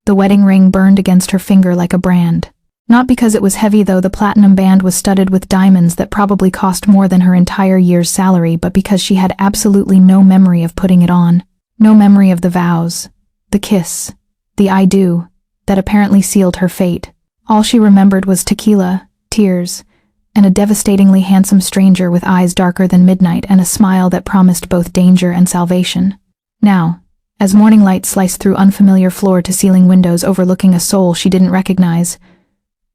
The wedding ring burned against her finger like a brand. Not because it was heavy though, the platinum band was studded with diamonds that probably cost more than her entire year's salary, but because she had absolutely no memory of putting it on. No memory of the vows, the kiss, the I do, that apparently sealed her fate. All she remembered was tequila, tears, and a devastatingly handsome stranger with eyes darker than midnight and a smile that promised both danger and salvation. Now, as morning light sliced through unfamiliar floor-to-ceiling windows overlooking a soul she didn't recognize,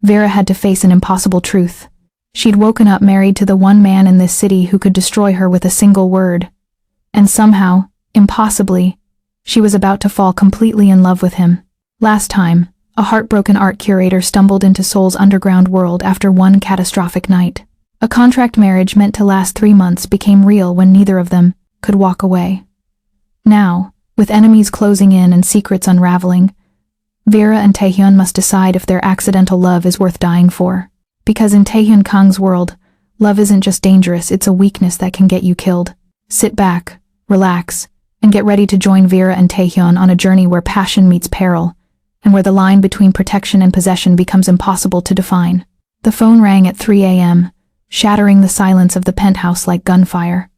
Vera had to face an impossible truth. She'd woken up married to the one man in this city who could destroy her with a single word. And somehow, impossibly, she was about to fall completely in love with him. Last time, a heartbroken art curator stumbled into Seoul's underground world after one catastrophic night. A contract marriage meant to last 3 months became real when neither of them could walk away. Now, with enemies closing in and secrets unraveling, Vera and Taehyun must decide if their accidental love is worth dying for. Because in Taehyun Kang's world, love isn't just dangerous, it's a weakness that can get you killed. Sit back, relax, and get ready to join Vera and Taehyun on a journey where passion meets peril, and where the line between protection and possession becomes impossible to define. The phone rang at 3 a.m., shattering the silence of the penthouse like gunfire.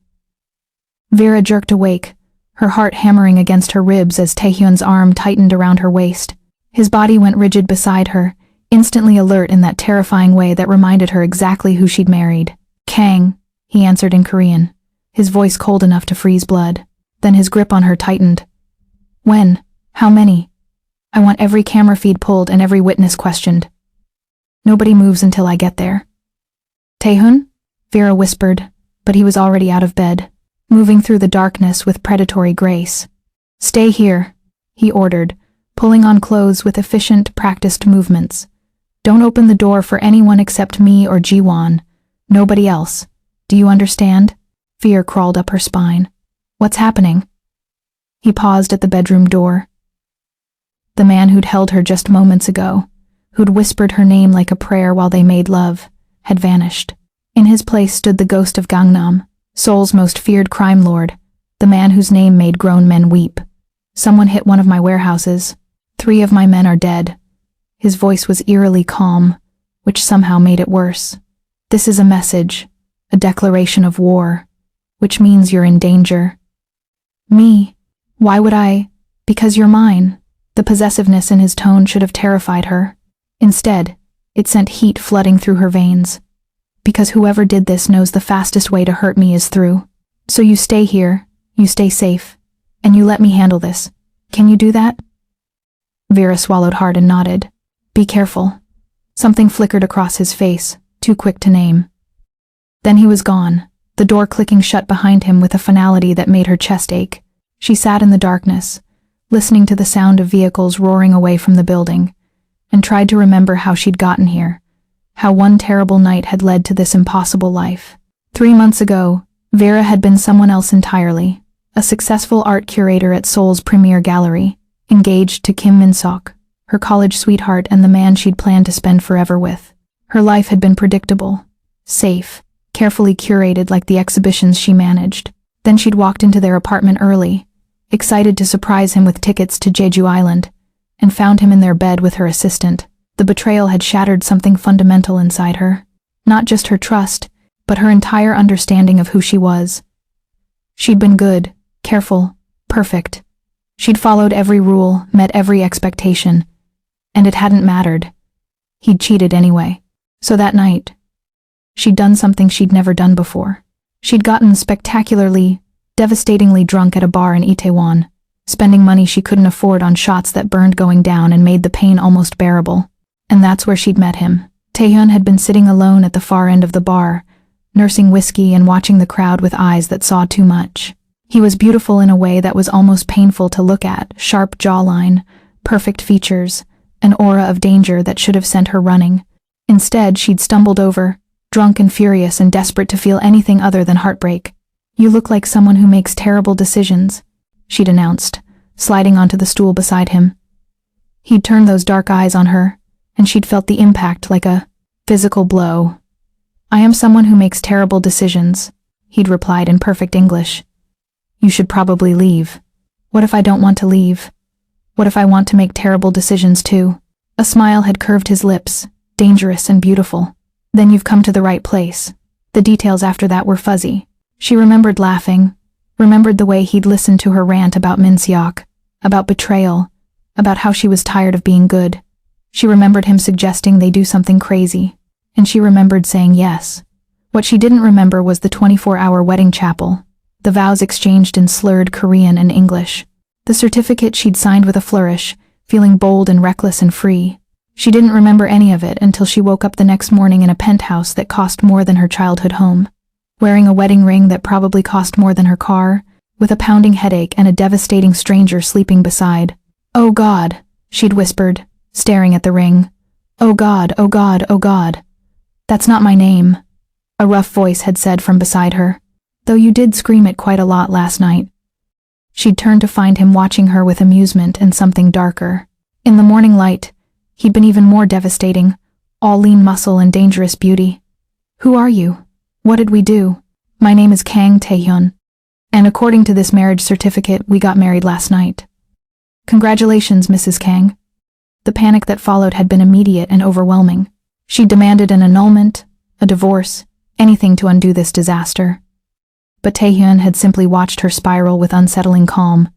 Vera jerked awake, her heart hammering against her ribs as Taehyun's arm tightened around her waist. His body went rigid beside her, instantly alert in that terrifying way that reminded her exactly who she'd married. "Kang," he answered in Korean, his voice cold enough to freeze blood. Then his grip on her tightened. "When? How many? I want every camera feed pulled and every witness questioned. Nobody moves until I get there." "Taehyun?" Vera whispered, but he was already out of bed, moving through the darkness with predatory grace. "Stay here," he ordered, pulling on clothes with efficient, practiced movements. "Don't open the door for anyone except me or Jiwon. Nobody else. Do you understand?" Fear crawled up her spine. "What's happening?" He paused at the bedroom door. The man who'd held her just moments ago, who'd whispered her name like a prayer while they made love, had vanished. In his place stood the Ghost of Gangnam, Seoul's most feared crime lord, the man whose name made grown men weep. "Someone hit one of my warehouses. 3 of my men are dead." His voice was eerily calm, which somehow made it worse. "This is a message, a declaration of war, which means you're in danger." "Me? Why would I?" "Because you're mine." The possessiveness in his tone should have terrified her. Instead, it sent heat flooding through her veins. "Because whoever did this knows the fastest way to hurt me is through. So you stay here, you stay safe, and you let me handle this. Can you do that?" Vera swallowed hard and nodded. "Be careful." Something flickered across his face, too quick to name. Then he was gone, the door clicking shut behind him with a finality that made her chest ache. She sat in the darkness, listening to the sound of vehicles roaring away from the building, and tried to remember how she'd gotten here, how one terrible night had led to this impossible life. 3 months ago, Vera had been someone else entirely, a successful art curator at Seoul's premier gallery, engaged to Kim Min-sok, her college sweetheart and the man she'd planned to spend forever with. Her life had been predictable, safe, carefully curated like the exhibitions she managed. Then she'd walked into their apartment early, excited to surprise him with tickets to Jeju Island, and found him in their bed with her assistant. The betrayal had shattered something fundamental inside her. Not just her trust, but her entire understanding of who she was. She'd been good, careful, perfect. She'd followed every rule, met every expectation, and it hadn't mattered. He'd cheated anyway. So that night, she'd done something she'd never done before. She'd gotten spectacularly, devastatingly drunk at a bar in Itaewon, spending money she couldn't afford on shots that burned going down and made the pain almost bearable. And that's where she'd met him. Taehyun had been sitting alone at the far end of the bar, nursing whiskey and watching the crowd with eyes that saw too much. He was beautiful in a way that was almost painful to look at, sharp jawline, perfect features, an aura of danger that should have sent her running. Instead, she'd stumbled over, drunk and furious and desperate to feel anything other than heartbreak. "You look like someone who makes terrible decisions," she'd announced, sliding onto the stool beside him. He'd turned those dark eyes on her, and she'd felt the impact like a physical blow. "I am someone who makes terrible decisions," he'd replied in perfect English. "You should probably leave." "What if I don't want to leave?" What if I want to make terrible decisions too? A smile had curved his lips, dangerous and beautiful. Then you've come to the right place. The details after that were fuzzy. She remembered laughing, remembered the way he'd listened to her rant about Minseok, about betrayal, about how she was tired of being good. She remembered him suggesting they do something crazy, and she remembered saying yes. What she didn't remember was the 24-hour wedding chapel, the vows exchanged in slurred Korean and English, the certificate she'd signed with a flourish, feeling bold and reckless and free. She didn't remember any of it until she woke up the next morning in a penthouse that cost more than her childhood home, wearing a wedding ring that probably cost more than her car, with a pounding headache and a devastating stranger sleeping beside. "Oh God," she'd whispered, staring at the ring. "Oh God, oh God, oh God. That's not my name," a rough voice had said from beside her. "Though you did scream it quite a lot last night." She'd turned to find him watching her with amusement and something darker. In the morning light, he'd been even more devastating, all lean muscle and dangerous beauty. "Who are you? What did we do?" "My name is Kang Taehyun, and according to this marriage certificate, we got married last night." "Congratulations, Mrs. Kang." The panic that followed had been immediate and overwhelming. She demanded an annulment, a divorce, anything to undo this disaster. But Taehyun had simply watched her spiral with unsettling calm,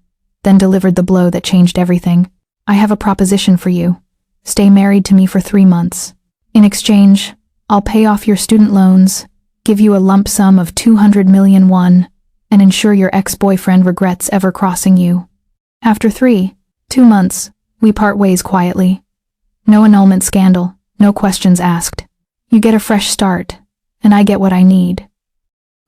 then delivered the blow that changed everything. "I have a proposition for you. Stay married to me for 3 months. In exchange, I'll pay off your student loans, give you a lump sum of 200 million won, and ensure your ex-boyfriend regrets ever crossing you. After 2 months, we part ways quietly. No annulment scandal, no questions asked. You get a fresh start, and I get what I need."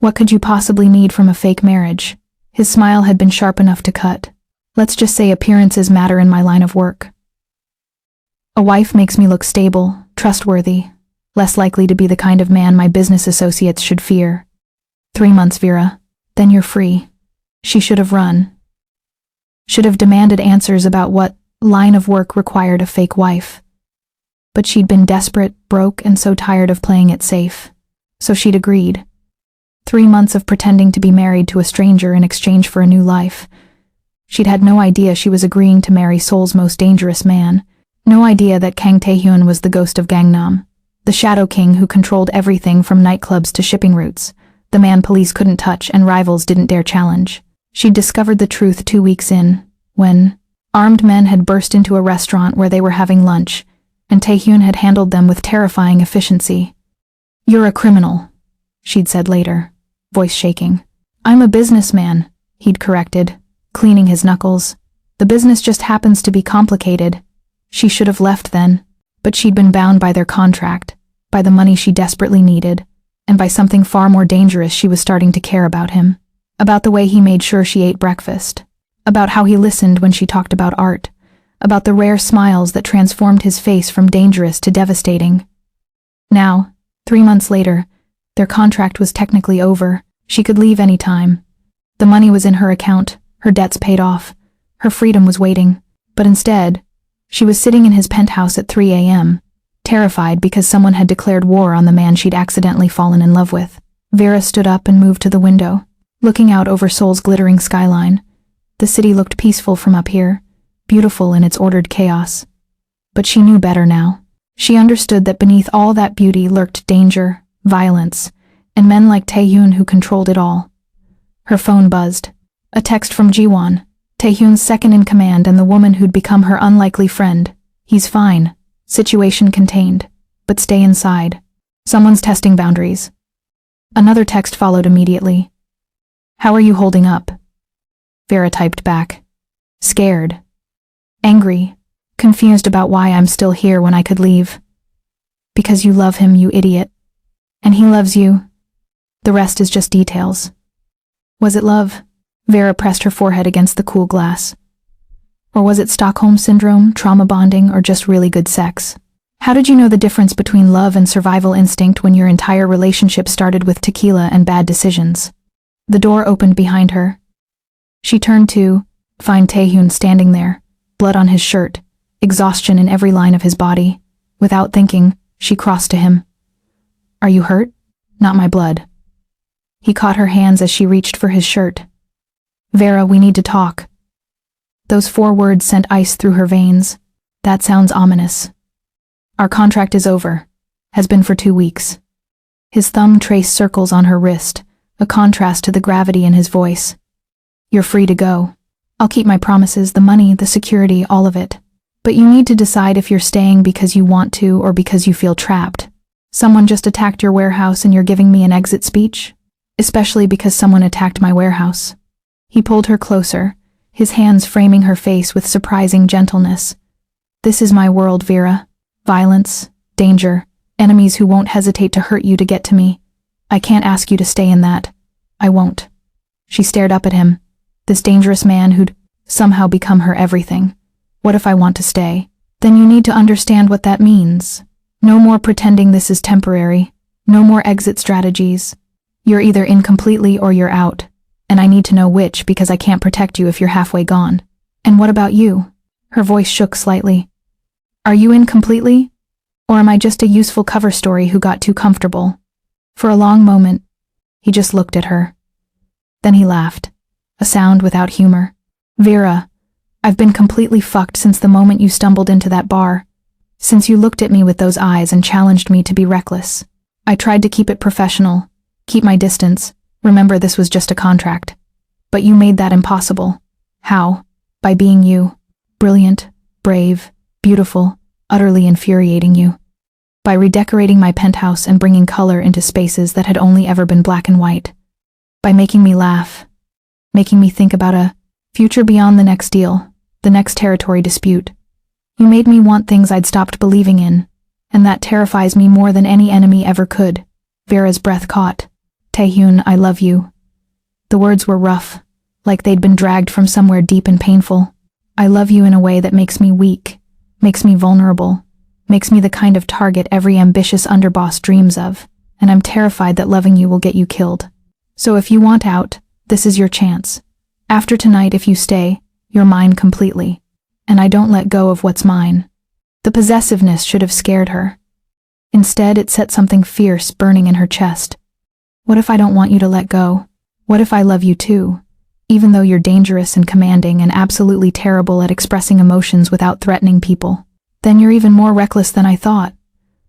What could you possibly need from a fake marriage? His smile had been sharp enough to cut. "Let's just say appearances matter in my line of work. A wife makes me look stable, trustworthy, less likely to be the kind of man my business associates should fear. 3 months, Vera. Then you're free." She should have run. Should have demanded answers about what line of work required a fake wife. But she'd been desperate, broke, and so tired of playing it safe. So she'd agreed. 3 months of pretending to be married to a stranger in exchange for a new life. She'd had no idea she was agreeing to marry Seoul's most dangerous man. No idea that Kang Taehyun was the Ghost of Gangnam, the Shadow King who controlled everything from nightclubs to shipping routes, the man police couldn't touch and rivals didn't dare challenge. She'd discovered the truth 2 weeks in, when armed men had burst into a restaurant where they were having lunch, and Taehyun had handled them with terrifying efficiency. "You're a criminal," she'd said later, voice shaking. "I'm a businessman," he'd corrected, cleaning his knuckles. "The business just happens to be complicated." She should have left then, but she'd been bound by their contract, by the money she desperately needed, and by something far more dangerous. She was starting to care about him, about the way he made sure she ate breakfast, about how he listened when she talked about art, about the rare smiles that transformed his face from dangerous to devastating. Now, 3 months later, their contract was technically over. She could leave any time. The money was in her account, her debts paid off, her freedom was waiting. But instead, she was sitting in his penthouse at 3 a.m., terrified because someone had declared war on the man she'd accidentally fallen in love with. Vera stood up and moved to the window, looking out over Seoul's glittering skyline. The city looked peaceful from up here, beautiful in its ordered chaos. But she knew better now. She understood that beneath all that beauty lurked danger, violence, and men like Taehyun who controlled it all. Her phone buzzed. A text from Jiwon, Taehyun's second in command and the woman who'd become her unlikely friend. "He's fine. Situation contained. But stay inside. Someone's testing boundaries." Another text followed immediately. "How are you holding up?" Vera typed back. "Scared. Angry. Confused about why I'm still here when I could leave." "Because you love him, you idiot. And he loves you. The rest is just details." Was it love? Vera pressed her forehead against the cool glass. Or was it Stockholm Syndrome, trauma bonding, or just really good sex? How did you know the difference between love and survival instinct when your entire relationship started with tequila and bad decisions? The door opened behind her. She turned to find Taehyun standing there, blood on his shirt, exhaustion in every line of his body. Without thinking, she crossed to him. "Are you hurt?" "Not my blood." He caught her hands as she reached for his shirt. "Vera, we need to talk." Those 4 words sent ice through her veins. That sounds ominous. Our contract is over. Has been for 2 weeks. His thumb traced circles on her wrist, a contrast to the gravity in his voice. You're free to go. I'll keep my promises, the money, the security, all of it. But you need to decide if you're staying because you want to or because you feel trapped. Someone just attacked your warehouse and you're giving me an exit speech? Especially because someone attacked my warehouse. He pulled her closer, his hands framing her face with surprising gentleness. This is my world, Vera. Violence, danger, enemies who won't hesitate to hurt you to get to me. I can't ask you to stay in that. I won't. She stared up at him, this dangerous man who'd somehow become her everything. What if I want to stay? Then you need to understand what that means. No more pretending this is temporary. No more exit strategies. You're either in completely or you're out. And I need to know which because I can't protect you if you're halfway gone. And what about you? Her voice shook slightly. Are you in completely? Or am I just a useful cover story who got too comfortable? For a long moment, he just looked at her. Then he laughed, a sound without humor. Vera, I've been completely fucked since the moment you stumbled into that bar. Since you looked at me with those eyes and challenged me to be reckless. I tried to keep it professional, keep my distance. Remember, this was just a contract. But you made that impossible. How? By being you. Brilliant, brave, beautiful, utterly infuriating you. By redecorating my penthouse and bringing color into spaces that had only ever been black and white. By making me laugh. Making me think about a future beyond the next deal, the next territory dispute. You made me want things I'd stopped believing in, and that terrifies me more than any enemy ever could. Vera's breath caught. Taehyun, I love you. The words were rough, like they'd been dragged from somewhere deep and painful. I love you in a way that makes me weak, makes me vulnerable, makes me the kind of target every ambitious underboss dreams of, and I'm terrified that loving you will get you killed. So if you want out, this is your chance. After tonight, if you stay, you're mine completely. And I don't let go of what's mine. The possessiveness should have scared her. Instead, it set something fierce burning in her chest. What if I don't want you to let go? What if I love you too? Even though you're dangerous and commanding and absolutely terrible at expressing emotions without threatening people. Then you're even more reckless than I thought.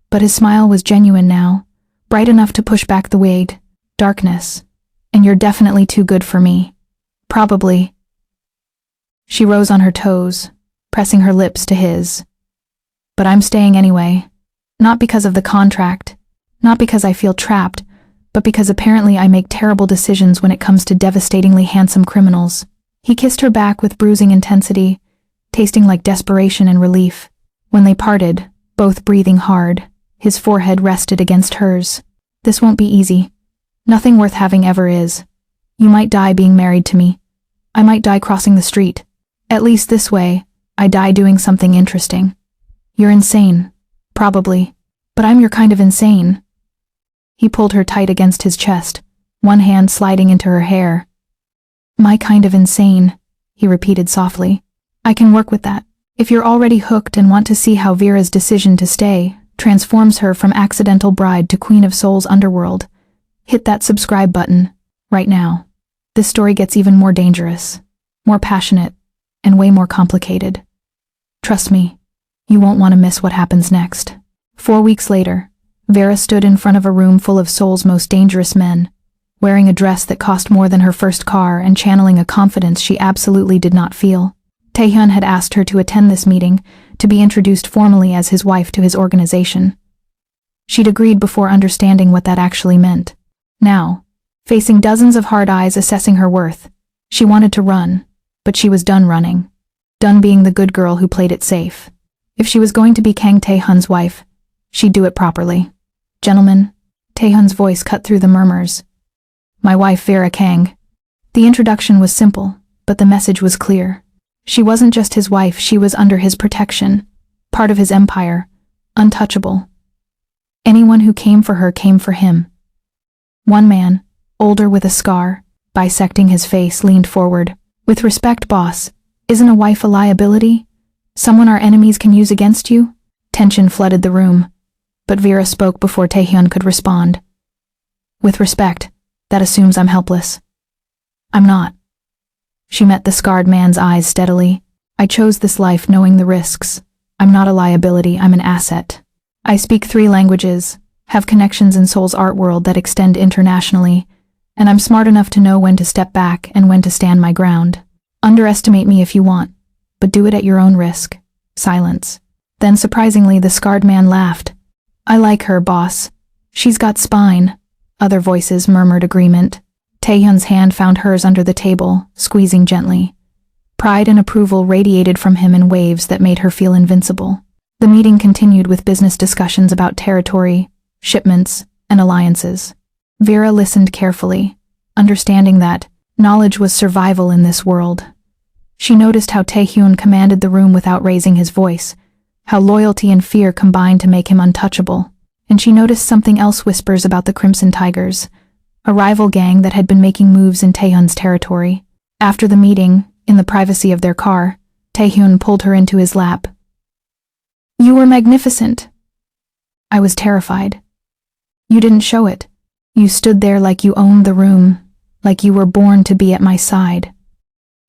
But his smile was genuine now, bright enough to push back the weight, darkness. And you're definitely too good for me. Probably. She rose on her toes, pressing her lips to his. But I'm staying anyway. Not because of the contract, not because I feel trapped, but because apparently I make terrible decisions when it comes to devastatingly handsome criminals. He kissed her back with bruising intensity, tasting like desperation and relief. When they parted, both breathing hard, his forehead rested against hers. This won't be easy. Nothing worth having ever is. You might die being married to me. I might die crossing the street. At least this way, I die doing something interesting. You're insane. Probably. But I'm your kind of insane. He pulled her tight against his chest, one hand sliding into her hair. My kind of insane, he repeated softly. I can work with that. If you're already hooked and want to see how Vera's decision to stay transforms her from accidental bride to queen of Seoul's underworld, hit that subscribe button, right now. This story gets even more dangerous, more passionate, and way more complicated. Trust me, you won't want to miss what happens next. 4 weeks later, Vera stood in front of a room full of Seoul's most dangerous men, wearing a dress that cost more than her first car and channeling a confidence she absolutely did not feel. Taehyun had asked her to attend this meeting, to be introduced formally as his wife to his organization. She'd agreed before understanding what that actually meant. Now, facing dozens of hard eyes assessing her worth, she wanted to run, but she was done running. Done being the good girl who played it safe. If she was going to be Kang Taehyun's wife, she'd do it properly. Gentlemen, Taehyun's voice cut through the murmurs. My wife, Vera Kang. The introduction was simple, but the message was clear. She wasn't just his wife, she was under his protection, part of his empire, untouchable. Anyone who came for her came for him. One man, older with a scar, bisecting his face, leaned forward. With respect, boss, isn't a wife a liability? Someone our enemies can use against you? Tension flooded the room, but Vera spoke before Taehyun could respond. With respect, that assumes I'm helpless. I'm not. She met the scarred man's eyes steadily, I chose this life knowing the risks. I'm not a liability, I'm an asset. I speak 3 languages, have connections in Seoul's art world that extend internationally, and I'm smart enough to know when to step back and when to stand my ground. Underestimate me if you want, but do it at your own risk. Silence. Then surprisingly, the scarred man laughed. I like her, boss. She's got spine. Other voices murmured agreement. Taehyun's hand found hers under the table, squeezing gently. Pride and approval radiated from him in waves that made her feel invincible. The meeting continued with business discussions about territory, shipments, and alliances. Vera listened carefully, understanding that knowledge was survival in this world. She noticed how Taehyun commanded the room without raising his voice, how loyalty and fear combined to make him untouchable. And she noticed something else: whispers about the Crimson Tigers, a rival gang that had been making moves in Taehyun's territory. After the meeting, in the privacy of their car, Taehyun pulled her into his lap. You were magnificent. I was terrified. You didn't show it. You stood there like you owned the room, like you were born to be at my side.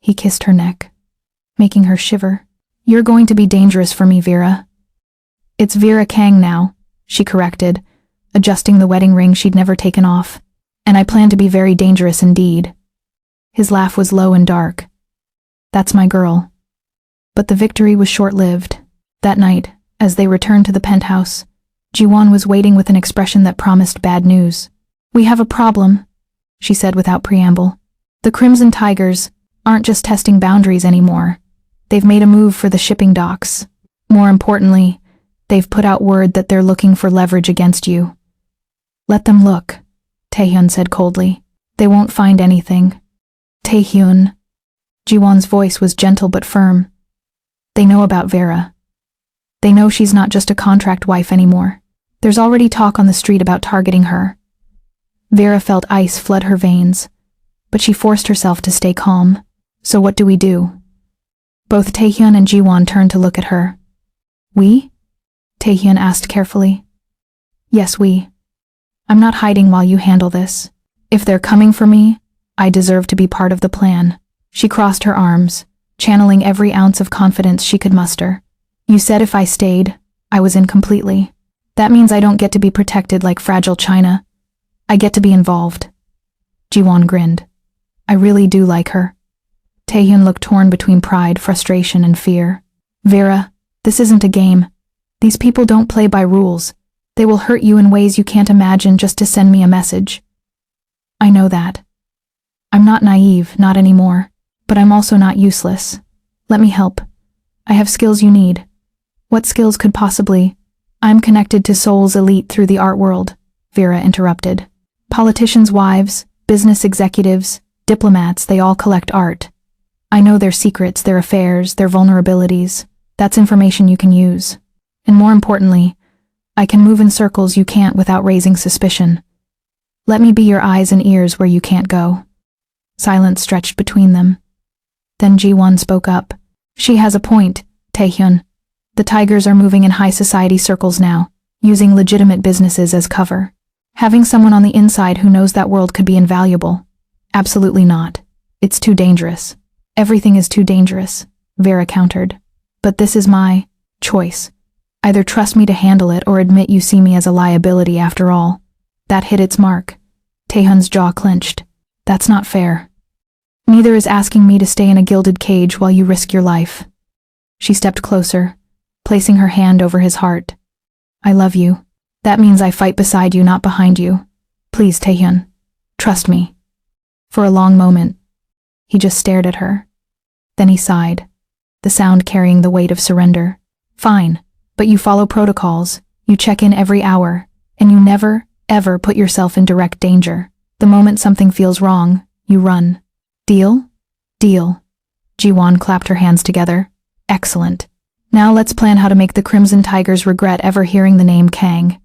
He kissed her neck, making her shiver. You're going to be dangerous for me, Vera. It's Vera Kang now, she corrected, adjusting the wedding ring she'd never taken off. And I plan to be very dangerous indeed. His laugh was low and dark. That's my girl. But the victory was short-lived. That night, as they returned to the penthouse, Jiwon was waiting with an expression that promised bad news. We have a problem, she said without preamble. The Crimson Tigers aren't just testing boundaries anymore. They've made a move for the shipping docks. More importantly, they've put out word that they're looking for leverage against you. Let them look, Taehyun said coldly. They won't find anything. Taehyun. Jiwon's voice was gentle but firm. They know about Vera. They know she's not just a contract wife anymore. There's already talk on the street about targeting her. Vera felt ice flood her veins, but she forced herself to stay calm. So what do we do? Both Taehyun and Jiwon turned to look at her. We? Taehyun asked carefully. Yes, we. I'm not hiding while you handle this. If they're coming for me, I deserve to be part of the plan. She crossed her arms, channeling every ounce of confidence she could muster. You said if I stayed, I was in completely. That means I don't get to be protected like fragile china. I get to be involved. Jiwon grinned. I really do like her. Taehyun looked torn between pride, frustration, and fear. Vera, this isn't a game. These people don't play by rules. They will hurt you in ways you can't imagine just to send me a message. I know that. I'm not naive, not anymore. But I'm also not useless. Let me help. I have skills you need. What skills could possibly? I'm connected to Seoul's elite through the art world, Vera interrupted. Politicians' wives, business executives, diplomats, they all collect art. I know their secrets, their affairs, their vulnerabilities. That's information you can use. And more importantly, I can move in circles you can't without raising suspicion. Let me be your eyes and ears where you can't go. Silence stretched between them. Then Jiwon spoke up. She has a point, Taehyun. The Tigers are moving in high society circles now, using legitimate businesses as cover. Having someone on the inside who knows that world could be invaluable. Absolutely not. It's too dangerous. Everything is too dangerous, Vera countered. But this is my choice. Either trust me to handle it or admit you see me as a liability after all. That hit its mark. Taehyun's jaw clenched. That's not fair. Neither is asking me to stay in a gilded cage while you risk your life. She stepped closer, placing her hand over his heart. I love you. That means I fight beside you, not behind you. Please, Taehyun. Trust me. For a long moment, he just stared at her. Then he sighed, the sound carrying the weight of surrender. Fine, but you follow protocols, you check in every hour, and you never, ever put yourself in direct danger. The moment something feels wrong, you run. Deal? Deal. Jiwon clapped her hands together. Excellent. Now let's plan how to make the Crimson Tigers regret ever hearing the name Kang.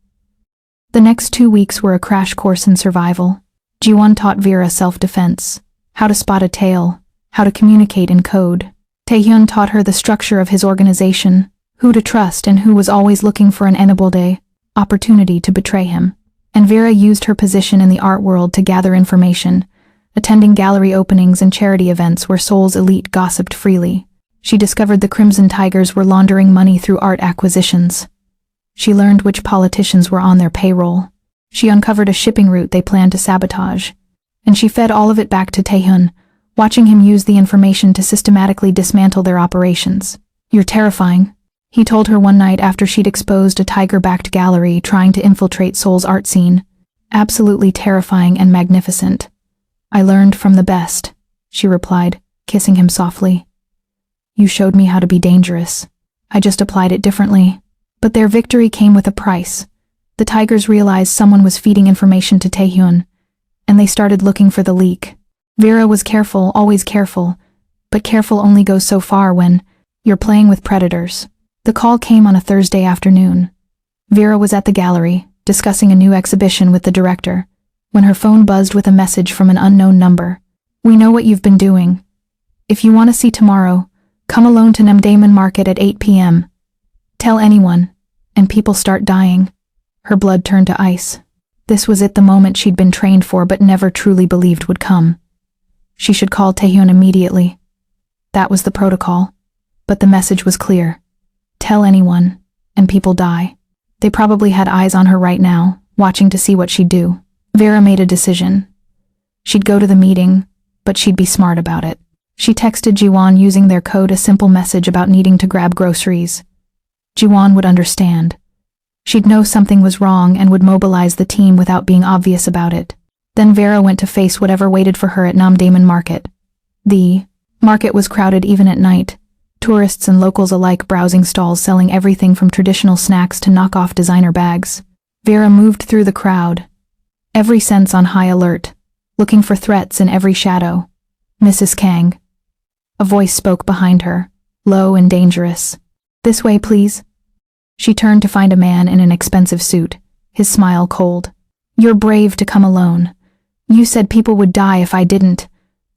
The next 2 weeks were a crash course in survival. Jiwon taught Vera self-defense, how to spot a tail, how to communicate in code. Taehyun taught her the structure of his organization, who to trust and who was always looking for an opportunity to betray him. And Vera used her position in the art world to gather information, attending gallery openings and charity events where Seoul's elite gossiped freely. She discovered the Crimson Tigers were laundering money through art acquisitions. She learned which politicians were on their payroll. She uncovered a shipping route they planned to sabotage. And she fed all of it back to Taehyun, watching him use the information to systematically dismantle their operations. "You're terrifying," he told her one night after she'd exposed a tiger-backed gallery trying to infiltrate Seoul's art scene. "Absolutely terrifying and magnificent. I learned from the best," she replied, kissing him softly. "You showed me how to be dangerous. I just applied it differently." But their victory came with a price. The Tigers realized someone was feeding information to Taehyun, and they started looking for the leak. Vera was careful, always careful, but careful only goes so far when you're playing with predators. The call came on a Thursday afternoon. Vera was at the gallery, discussing a new exhibition with the director, when her phone buzzed with a message from an unknown number. "We know what you've been doing. If you want to see tomorrow, come alone to Namdaemun Market at 8 p.m. Tell anyone, and people start dying." Her blood turned to ice. This was it, the moment she'd been trained for but never truly believed would come. She should call Taehyun immediately. That was the protocol. But the message was clear. Tell anyone, and people die. They probably had eyes on her right now, watching to see what she'd do. Vera made a decision. She'd go to the meeting, but she'd be smart about it. She texted Jiwon using their code a simple message about needing to grab groceries. Jiwon would understand. She'd know something was wrong and would mobilize the team without being obvious about it. Then Vera went to face whatever waited for her at Namdaemun Market. The market was crowded even at night. Tourists and locals alike browsing stalls selling everything from traditional snacks to knockoff designer bags. Vera moved through the crowd, every sense on high alert, looking for threats in every shadow. "Mrs. Kang." A voice spoke behind her, low and dangerous. "This way, please." She turned to find a man in an expensive suit, his smile cold. "You're brave to come alone. You said people would die if I didn't.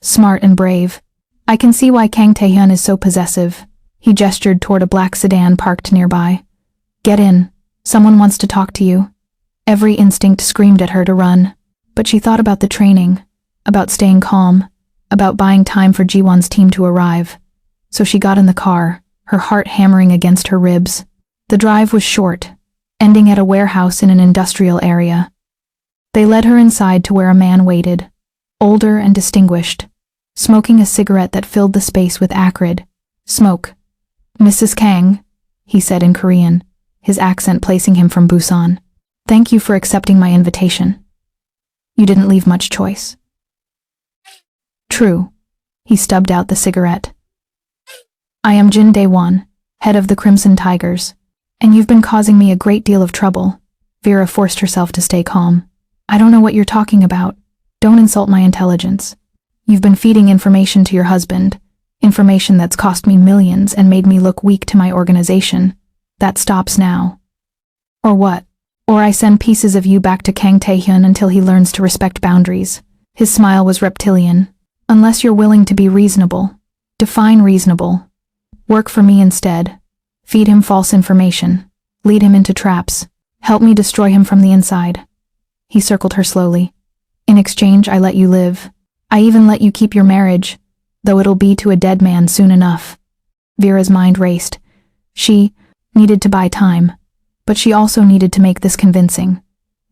Smart and brave. I can see why Kang Taehyun is so possessive." He gestured toward a black sedan parked nearby. "Get in. Someone wants to talk to you." Every instinct screamed at her to run. But she thought about the training, about staying calm, about buying time for Jiwon's team to arrive. So she got in the car, her heart hammering against her ribs. The drive was short, ending at a warehouse in an industrial area. They led her inside to where a man waited, older and distinguished, smoking a cigarette that filled the space with acrid smoke. "Mrs. Kang," he said in Korean, his accent placing him from Busan. "Thank you for accepting my invitation. You didn't leave much choice." "True." He stubbed out the cigarette. "I am Jin Dae-won, head of the Crimson Tigers, and you've been causing me a great deal of trouble." Vera forced herself to stay calm. "I don't know what you're talking about. Don't insult my intelligence. You've been feeding information to your husband, information that's cost me millions and made me look weak to my organization. That stops now. Or what? Or I send pieces of you back to Kang Taehyun until he learns to respect boundaries." His smile was reptilian. "Unless you're willing to be reasonable. Define reasonable. Work for me instead. Feed him false information. Lead him into traps. Help me destroy him from the inside." He circled her slowly. "In exchange, I let you live. I even let you keep your marriage, though it'll be to a dead man soon enough." Vera's mind raced. She needed to buy time, but she also needed to make this convincing.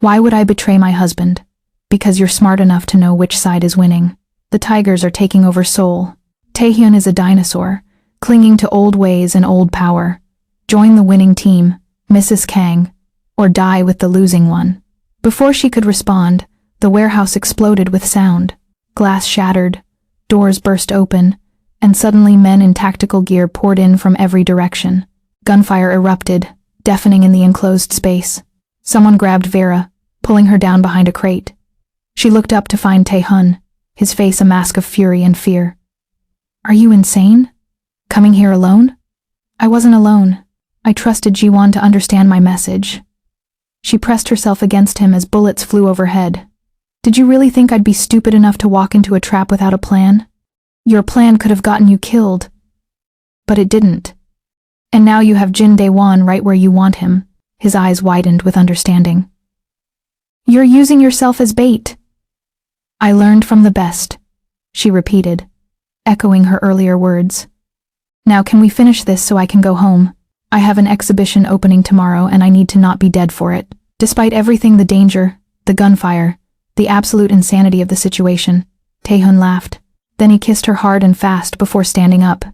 "Why would I betray my husband? Because you're smart enough to know which side is winning. The Tigers are taking over Seoul. Taehyun is a dinosaur, clinging to old ways and old power. Join the winning team, Mrs. Kang, or die with the losing one." Before she could respond, the warehouse exploded with sound. Glass shattered, doors burst open, and suddenly men in tactical gear poured in from every direction. Gunfire erupted, deafening in the enclosed space. Someone grabbed Vera, pulling her down behind a crate. She looked up to find Taehyun, his face a mask of fury and fear. "Are you insane? Coming here alone?" "I wasn't alone. I trusted Jiwon to understand my message." She pressed herself against him as bullets flew overhead. "Did you really think I'd be stupid enough to walk into a trap without a plan? Your plan could have gotten you killed. But it didn't. And now you have Jin Dae-won right where you want him." His eyes widened with understanding. "You're using yourself as bait." "I learned from the best," she repeated, echoing her earlier words. Now can we finish this so I can go home? I have an exhibition opening tomorrow and I need to not be dead for it. Despite everything, the danger, the gunfire, the absolute insanity of the situation, Taehyun laughed. Then he kissed her hard and fast before standing up.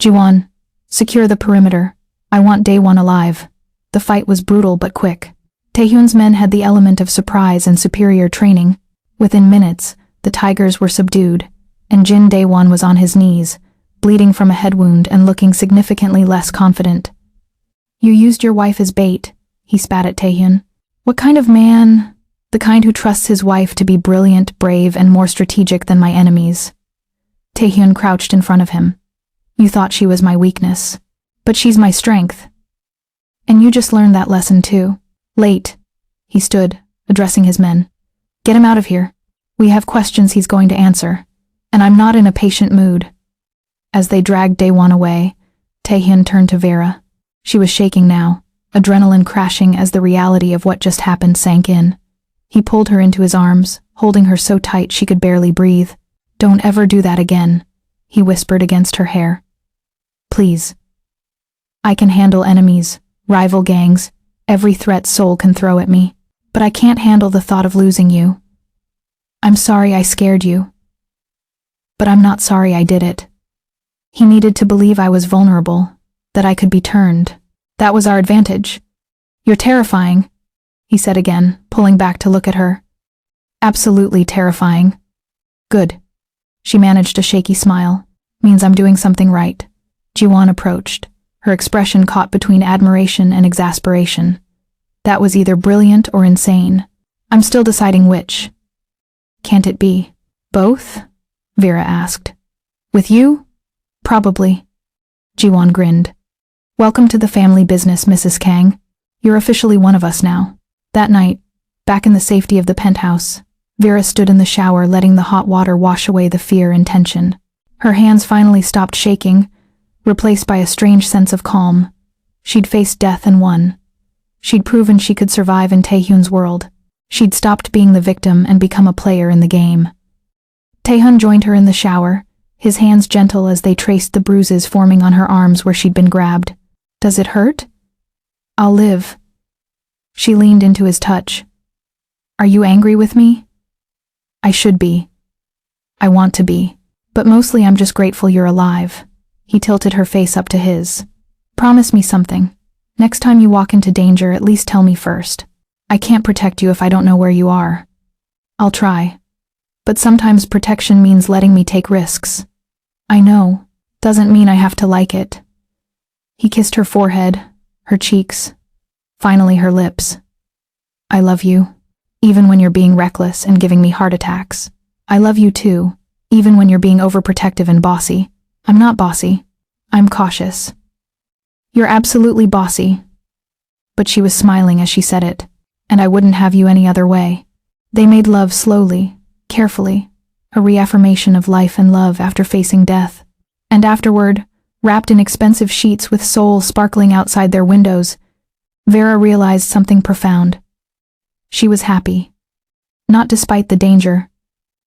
Jiwon, secure the perimeter. I want Day One alive. The fight was brutal but quick. Taehyun's men had the element of surprise and superior training. Within minutes, the tigers were subdued, and Jin Daewon was on his knees, bleeding from a head wound and looking significantly less confident. You used your wife as bait, he spat at Taehyun. What kind of man? The kind who trusts his wife to be brilliant, brave, and more strategic than my enemies. Taehyun crouched in front of him. You thought she was my weakness. But she's my strength. And you just learned that lesson too. Late. He stood, addressing his men. Get him out of here. We have questions he's going to answer. And I'm not in a patient mood. As they dragged Daewon away, Taehyun turned to Vera. She was shaking now, adrenaline crashing as the reality of what just happened sank in. He pulled her into his arms, holding her so tight she could barely breathe. Don't ever do that again, he whispered against her hair. Please. I can handle enemies, rival gangs, every threat Seoul can throw at me, but I can't handle the thought of losing you. I'm sorry I scared you. But I'm not sorry I did it. He needed to believe I was vulnerable, that I could be turned. That was our advantage. You're terrifying, he said again, pulling back to look at her. Absolutely terrifying. Good. She managed a shaky smile. Means I'm doing something right. Jiwon approached, her expression caught between admiration and exasperation. That was either brilliant or insane. I'm still deciding which. Can't it be both? Vera asked. With you? Probably. Jiwon grinned. Welcome to the family business, Mrs. Kang. You're officially one of us now. That night, back in the safety of the penthouse, Vera stood in the shower letting the hot water wash away the fear and tension. Her hands finally stopped shaking, replaced by a strange sense of calm. She'd faced death and won. She'd proven she could survive in Taehyun's world. She'd stopped being the victim and become a player in the game. Taehyun joined her in the shower, his hands gentle as they traced the bruises forming on her arms where she'd been grabbed. Does it hurt? I'll live. She leaned into his touch. Are you angry with me? I should be. I want to be. But mostly I'm just grateful you're alive. He tilted her face up to his. Promise me something. Next time you walk into danger, at least tell me first. I can't protect you if I don't know where you are. I'll try. But sometimes protection means letting me take risks. I know. Doesn't mean I have to like it. He kissed her forehead, her cheeks, finally her lips. I love you, even when you're being reckless and giving me heart attacks. I love you too, even when you're being overprotective and bossy. I'm not bossy. I'm cautious. You're absolutely bossy. But she was smiling as she said it, and I wouldn't have you any other way. They made love slowly, carefully, a reaffirmation of life and love after facing death. And afterward, wrapped in expensive sheets with Seoul sparkling outside their windows, Vera realized something profound. She was happy. Not despite the danger,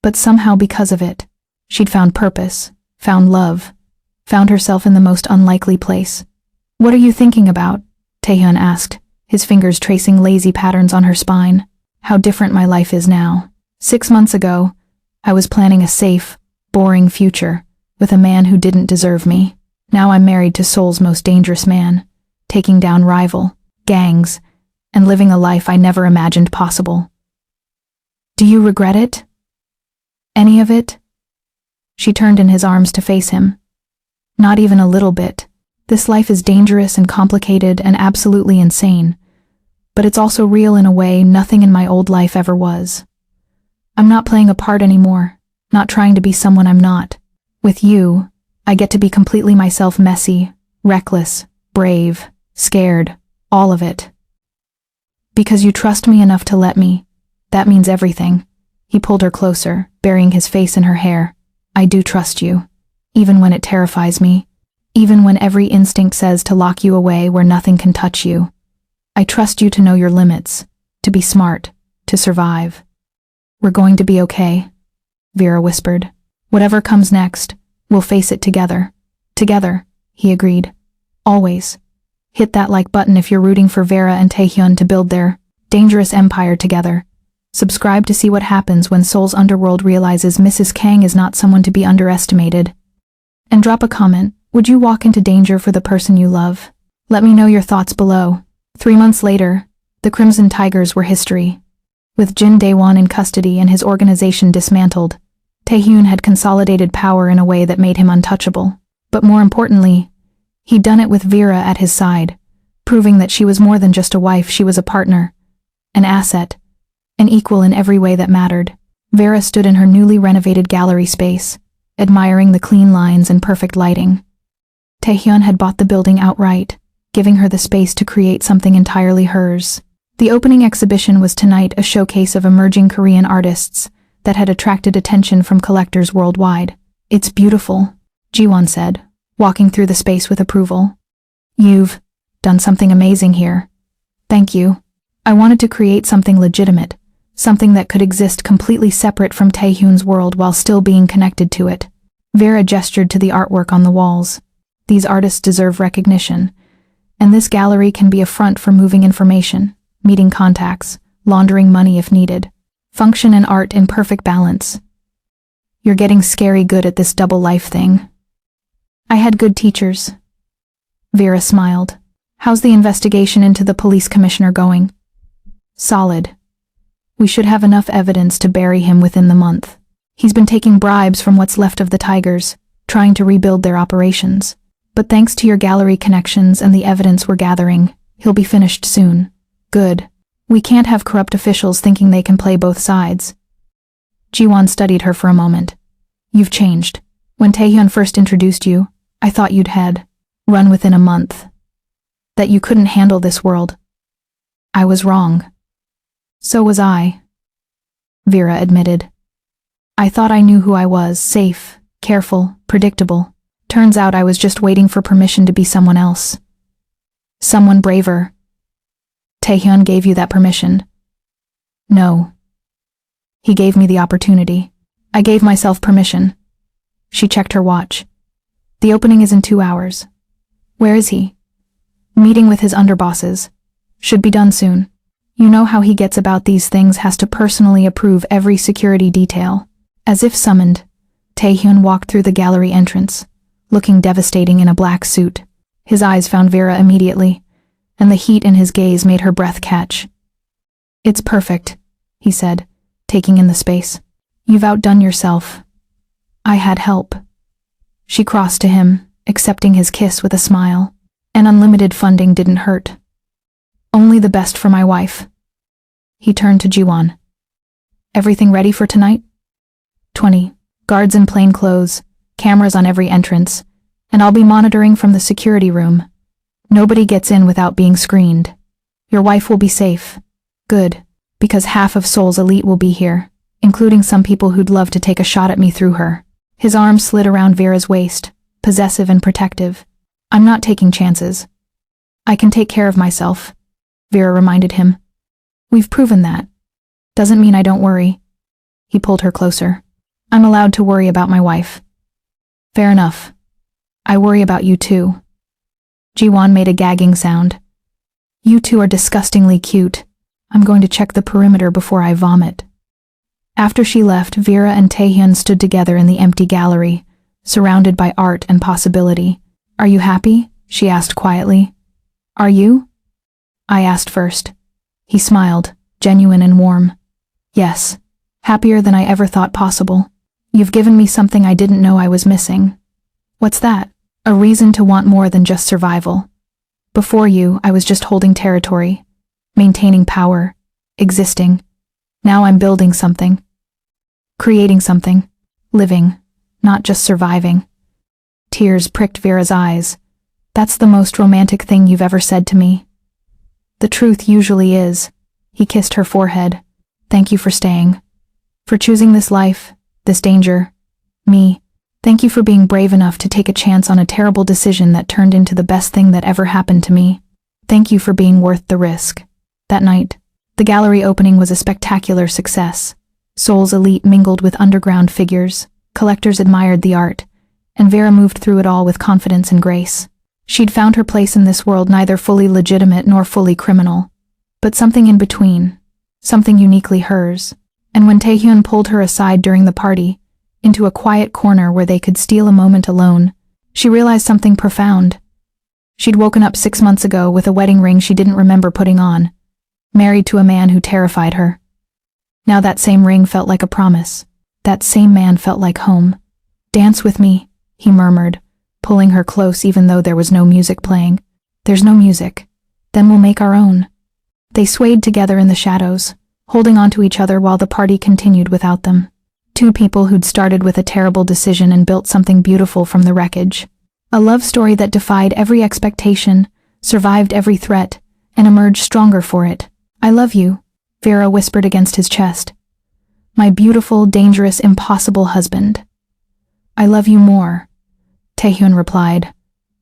but somehow because of it. She'd found purpose, found love, found herself in the most unlikely place. What are you thinking about? Taehyun asked, his fingers tracing lazy patterns on her spine. How different my life is now. 6 months ago, I was planning a safe, boring future with a man who didn't deserve me. Now I'm married to Seoul's most dangerous man, taking down rival, gangs, and living a life I never imagined possible. Do you regret it? Any of it? She turned in his arms to face him. Not even a little bit. This life is dangerous and complicated and absolutely insane, but it's also real in a way nothing in my old life ever was. I'm not playing a part anymore, not trying to be someone I'm not. With you, I get to be completely myself, messy, reckless, brave, scared, all of it. Because you trust me enough to let me. That means everything. He pulled her closer, burying his face in her hair. I do trust you, even when it terrifies me, even when every instinct says to lock you away where nothing can touch you. I trust you to know your limits, to be smart, to survive. We're going to be okay, Vera whispered. Whatever comes next, we'll face it together. Together, he agreed. Always. Hit that like button if you're rooting for Vera and Taehyun to build their dangerous empire together. Subscribe to see what happens when Seoul's underworld realizes Mrs. Kang is not someone to be underestimated. And drop a comment. Would you walk into danger for the person you love? Let me know your thoughts below. 3 months later, the Crimson Tigers were history. With Jin Daewon in custody and his organization dismantled, Taehyun had consolidated power in a way that made him untouchable. But more importantly, he'd done it with Vera at his side, proving that she was more than just a wife, she was a partner, an asset, an equal in every way that mattered. Vera stood in her newly renovated gallery space, admiring the clean lines and perfect lighting. Taehyun had bought the building outright, giving her the space to create something entirely hers. The opening exhibition was tonight a showcase of emerging Korean artists that had attracted attention from collectors worldwide. It's beautiful, Jiwon said, walking through the space with approval. You've done something amazing here. Thank you. I wanted to create something legitimate, something that could exist completely separate from Taehyun's world while still being connected to it. Vera gestured to the artwork on the walls. These artists deserve recognition, and this gallery can be a front for moving information, meeting contacts, laundering money if needed. Function and art in perfect balance. You're getting scary good at this double life thing. I had good teachers. Vera smiled. How's the investigation into the police commissioner going? Solid. We should have enough evidence to bury him within the month. He's been taking bribes from what's left of the Tigers, trying to rebuild their operations. But thanks to your gallery connections and the evidence we're gathering, he'll be finished soon. Good. We can't have corrupt officials thinking they can play both sides. Jiwon studied her for a moment. You've changed. When Taehyun first introduced you, I thought you'd had run within a month. That you couldn't handle this world. I was wrong. So was I. Vera admitted. I thought I knew who I was, safe, careful, predictable. Turns out I was just waiting for permission to be someone else. Someone braver. Taehyun gave you that permission? No. He gave me the opportunity. I gave myself permission. She checked her watch. The opening is in 2 hours. Where is he? Meeting with his underbosses. Should be done soon. You know how he gets about these things, has to personally approve every security detail. As if summoned, Taehyun walked through the gallery entrance, looking devastating in a black suit. His eyes found Vera immediately, and the heat in his gaze made her breath catch. It's perfect, he said, taking in the space. You've outdone yourself. I had help. She crossed to him, accepting his kiss with a smile. And unlimited funding didn't hurt. Only the best for my wife. He turned to Jiwon. Everything ready for tonight? 20. Guards in plain clothes, cameras on every entrance, and I'll be monitoring from the security room. Nobody gets in without being screened. Your wife will be safe. Good, because half of Seoul's elite will be here, including some people who'd love to take a shot at me through her. His arm slid around Vera's waist, possessive and protective. I'm not taking chances. I can take care of myself, Vera reminded him. We've proven that. Doesn't mean I don't worry. He pulled her closer. I'm allowed to worry about my wife. Fair enough. I worry about you too. Jiwon made a gagging sound. You two are disgustingly cute. I'm going to check the perimeter before I vomit. After she left, Vera and Taehyun stood together in the empty gallery, surrounded by art and possibility. Are you happy? She asked quietly. Are you? I asked first. He smiled, genuine and warm. Yes, happier than I ever thought possible. You've given me something I didn't know I was missing. What's that? A reason to want more than just survival. Before you, I was just holding territory, maintaining power, existing. Now I'm building something. Creating something. Living, not just surviving. Tears pricked Vera's eyes. That's the most romantic thing you've ever said to me. The truth usually is. He kissed her forehead. Thank you for staying. For choosing this life, this danger. Me. Thank you for being brave enough to take a chance on a terrible decision that turned into the best thing that ever happened to me. Thank you for being worth the risk. That night, the gallery opening was a spectacular success. Seoul's elite mingled with underground figures. Collectors admired the art, and Vera moved through it all with confidence and grace. She'd found her place in this world, neither fully legitimate nor fully criminal, but something in between, something uniquely hers. And when Taehyun pulled her aside during the party, into a quiet corner where they could steal a moment alone, she realized something profound. She'd woken up 6 months ago with a wedding ring she didn't remember putting on, married to a man who terrified her. Now that same ring felt like a promise. That same man felt like home. "Dance with me," he murmured, pulling her close even though there was no music playing. "There's no music. Then we'll make our own." They swayed together in the shadows, holding onto each other while the party continued without them. Two people who'd started with a terrible decision and built something beautiful from the wreckage. A love story that defied every expectation, survived every threat, and emerged stronger for it. "I love you," Vera whispered against his chest. "My beautiful, dangerous, impossible husband." "I love you more," Taehyun replied.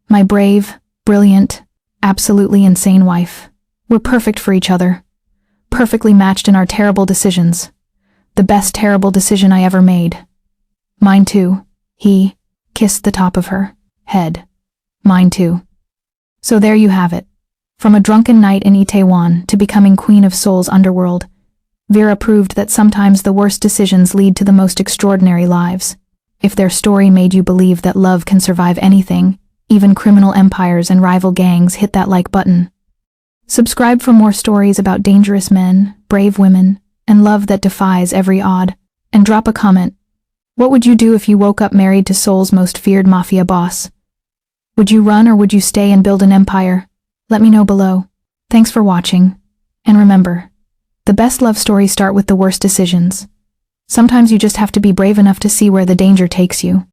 "My brave, brilliant, absolutely insane wife. We're perfect for each other. Perfectly matched in our terrible decisions. The best terrible decision I ever made." "Mine too," he kissed the top of her head. "Mine too." So there you have it. From a drunken night in Itaewon to becoming queen of Seoul's underworld, Vera proved that sometimes the worst decisions lead to the most extraordinary lives. If their story made you believe that love can survive anything, even criminal empires and rival gangs, hit that like button. Subscribe for more stories about dangerous men, brave women, and love that defies every odd. And drop a comment. What would you do if you woke up married to Seoul's most feared mafia boss? Would you run or would you stay and build an empire? Let me know below. Thanks for watching. And remember, the best love stories start with the worst decisions. Sometimes you just have to be brave enough to see where the danger takes you.